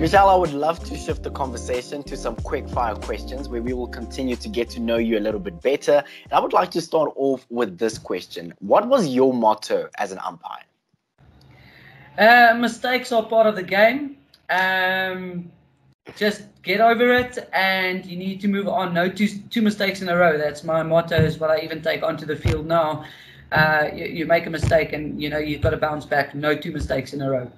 Michelle, I would love to shift the conversation to some quick fire questions where we will continue to get to know you a little bit better. And I would like to start off with this question. What was your motto as an umpire? Mistakes are part of the game. Just get over it and you need to move on. No two mistakes in a row. That's my motto, is what I even take onto the field now. You make a mistake and you've got to bounce back. No two mistakes in a row.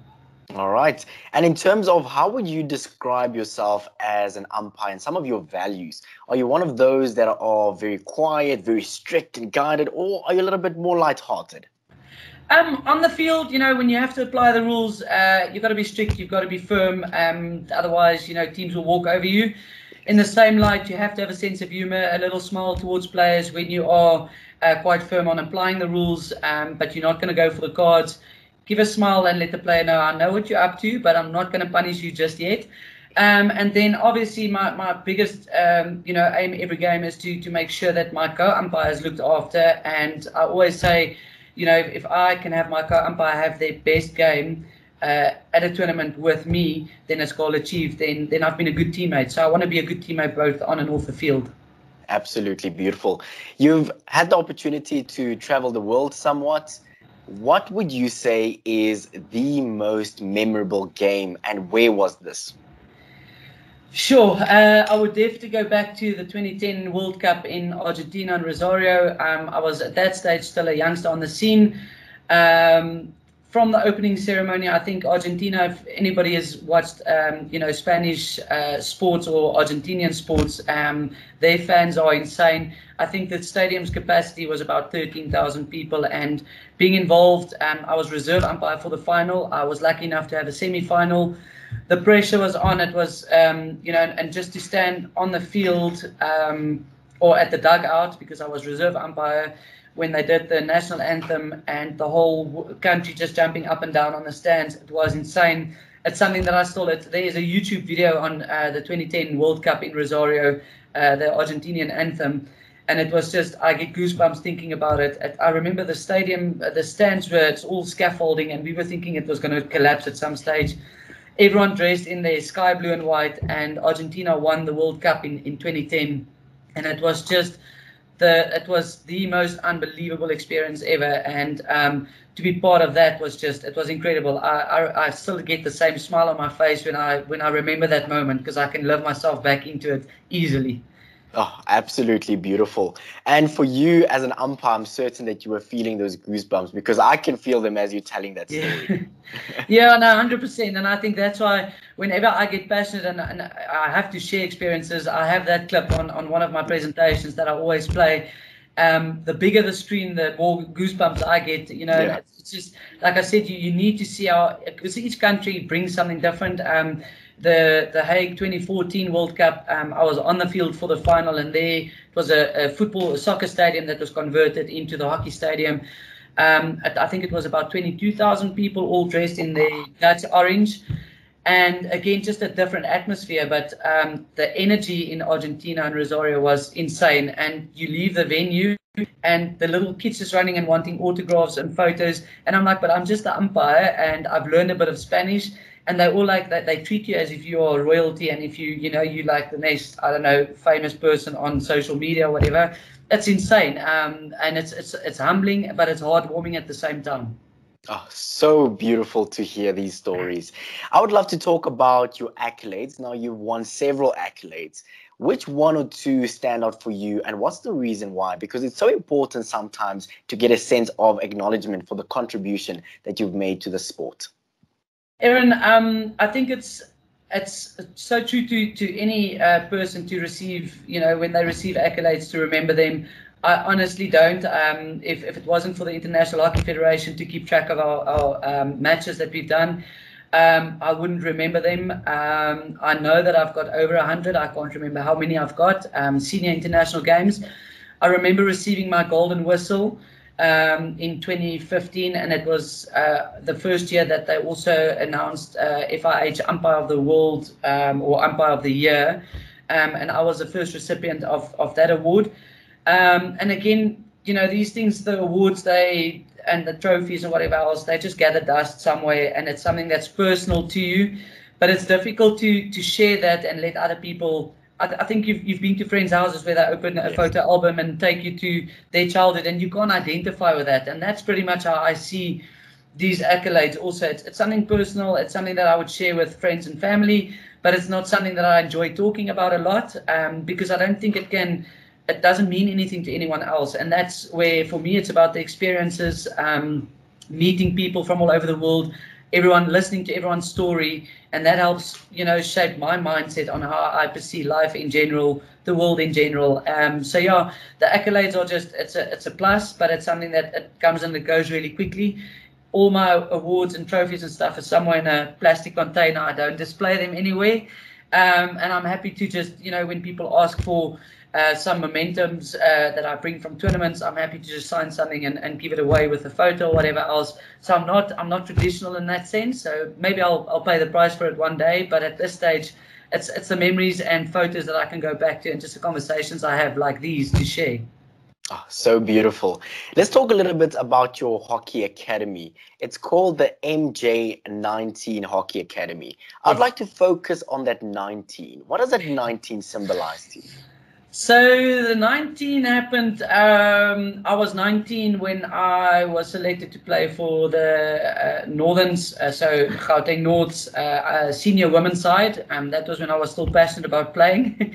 All right. And in terms of how would you describe yourself as an umpire and some of your values? Are you one of those that are very quiet, very strict and guided, or are you a little bit more lighthearted? On the field, when you have to apply the rules, you've got to be strict, you've got to be firm. Otherwise, teams will walk over you. In the same light, you have to have a sense of humor, a little smile towards players when you are quite firm on applying the rules, but you're not going to go for the cards. Give a smile and let the player know, I know what you're up to, but I'm not going to punish you just yet. And then obviously my biggest aim every game is to make sure that my co-umpire is looked after. And I always say, if I can have my co-umpire have their best game at a tournament with me, then it's goal achieved. Then I've been a good teammate. So I want to be a good teammate both on and off the field. Absolutely beautiful. You've had the opportunity to travel the world somewhat. What would you say is the most memorable game, and where was this? Sure. I would definitely go back to the 2010 World Cup in Argentina and Rosario. I was at that stage still a youngster on the scene. From the opening ceremony, I think Argentina, if anybody has watched, Spanish sports or Argentinian sports, their fans are insane. I think the stadium's capacity was about 13,000 people, and being involved, I was reserve umpire for the final. I was lucky enough to have a semi-final. The pressure was on. It was, and just to stand on the field or at the dugout, because I was reserve umpire, when they did the national anthem and the whole country just jumping up and down on the stands, it was insane. It's something that I still, there is a YouTube video on the 2010 World Cup in Rosario, the Argentinian anthem, and it was just, I get goosebumps thinking about it. I remember the stadium, the stands were, it's all scaffolding, and we were thinking it was going to collapse at some stage. Everyone dressed in their sky blue and white, and Argentina won the World Cup in 2010, and it was just, it was the most unbelievable experience ever, and to be part of that was just, it was incredible. I still get the same smile on my face when I remember that moment, because I can live myself back into it easily. Oh, absolutely beautiful. And for you as an umpire, I'm certain that you were feeling those goosebumps, because I can feel them as you're telling that story. Yeah, no, 100%. And I think that's why whenever I get passionate and I have to share experiences, I have that clip on one of my presentations that I always play. The bigger the screen, the more goosebumps I get. Yeah. It's just, like I said, you need to see how, because each country brings something different. The Hague 2014 World Cup, I was on the field for the final, and there it was a soccer stadium that was converted into the hockey stadium. I think it was about 22,000 people, all dressed in the Dutch orange. And again, just a different atmosphere, but the energy in Argentina and Rosario was insane. And you leave the venue, and the little kids just running and wanting autographs and photos. And I'm like, but I'm just the umpire, and I've learned a bit of Spanish. And they all like that. They treat you as if you are royalty, and if you like the next, I don't know, famous person on social media or whatever. It's insane. And it's humbling, but it's heartwarming at the same time. Oh, so beautiful to hear these stories. I would love to talk about your accolades. Now, you've won several accolades. Which one or two stand out for you, and what's the reason why? Because it's so important sometimes to get a sense of acknowledgement for the contribution that you've made to the sport. Aaron, I think it's so true to any person to receive, when they receive accolades, to remember them. I honestly don't. If it wasn't for the International Hockey Federation to keep track of our matches that we've done, I wouldn't remember them. I know that I've got over 100. I can't remember how many I've got. Senior international games. I remember receiving my golden whistle in 2015, and it was the first year that they also announced FIH Umpire of the World or Umpire of the Year, and I was the first recipient of that award. And again, these things, the awards, and the trophies and whatever else, they just gather dust somewhere, and it's something that's personal to you. but it's difficult to share that and let other people. I think you've been to friends' houses where they open a photo album and take you to their childhood, and you can't identify with that. And that's pretty much how I see these accolades. Also, it's something personal. It's something that I would share with friends and family, but it's not something that I enjoy talking about a lot, because I don't think it doesn't mean anything to anyone else. And that's where, for me, it's about the experiences, meeting people from all over the world, everyone listening to everyone's story, and that helps, shape my mindset on how I perceive life in general, the world in general. So yeah, the accolades are just, it's a plus, but it's something that it comes and it goes really quickly. All my awards and trophies and stuff are somewhere in a plastic container. I don't display them anywhere. And I'm happy to just, when people ask for some momentums that I bring from tournaments, I'm happy to just sign something and give it away with a photo or whatever else. So I'm not traditional in that sense. So maybe I'll pay the price for it one day, but at this stage, it's the memories and photos that I can go back to and just the conversations I have like these to share. Oh, so beautiful. Let's talk a little bit about your hockey academy. It's called the MJ19 Hockey Academy. I'd like to focus on that 19. What does that 19 symbolize to you? So the 19 happened, I was 19 when I was selected to play for the Northerns, so Gauteng North's senior women's side. That was when I was still passionate about playing.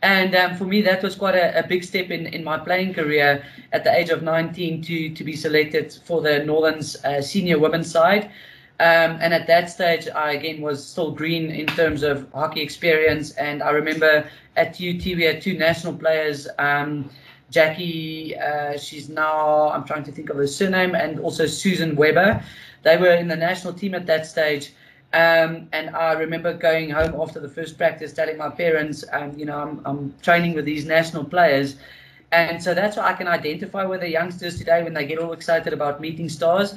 And for me, that was quite a big step in my playing career at the age of 19 to be selected for the Northern's senior women's side. And at that stage, I again was still green in terms of hockey experience. And I remember at UT, we had two national players, 𝗀cie𝗰𝗶, she's now, I'm trying to think of her surname, and also Susan Weber. They were in the national team at that stage. And I remember going home after the first practice, telling my parents, I'm training with these national players. And so that's why I can identify with the youngsters today when they get all excited about meeting stars.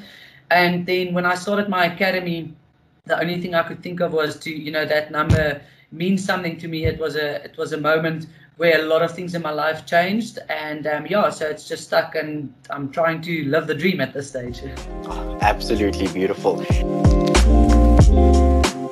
And then when I started my academy, the only thing I could think of was to, that number means something to me. It was a moment where a lot of things in my life changed. And so it's just stuck, and I'm trying to live the dream at this stage. Oh, absolutely beautiful.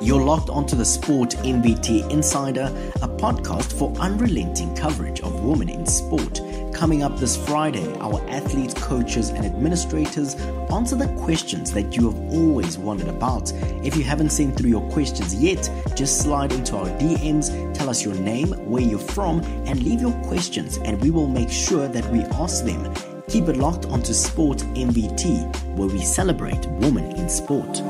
You're locked onto the Sport MVT Insider, a podcast for unrelenting coverage of women in sport. Coming up this Friday, our athletes, coaches, and administrators answer the questions that you have always wondered about. If you haven't sent through your questions yet, just slide into our DMs, tell us your name, where you're from, and leave your questions, and we will make sure that we ask them. Keep it locked onto Sport MVT, where we celebrate women in sport.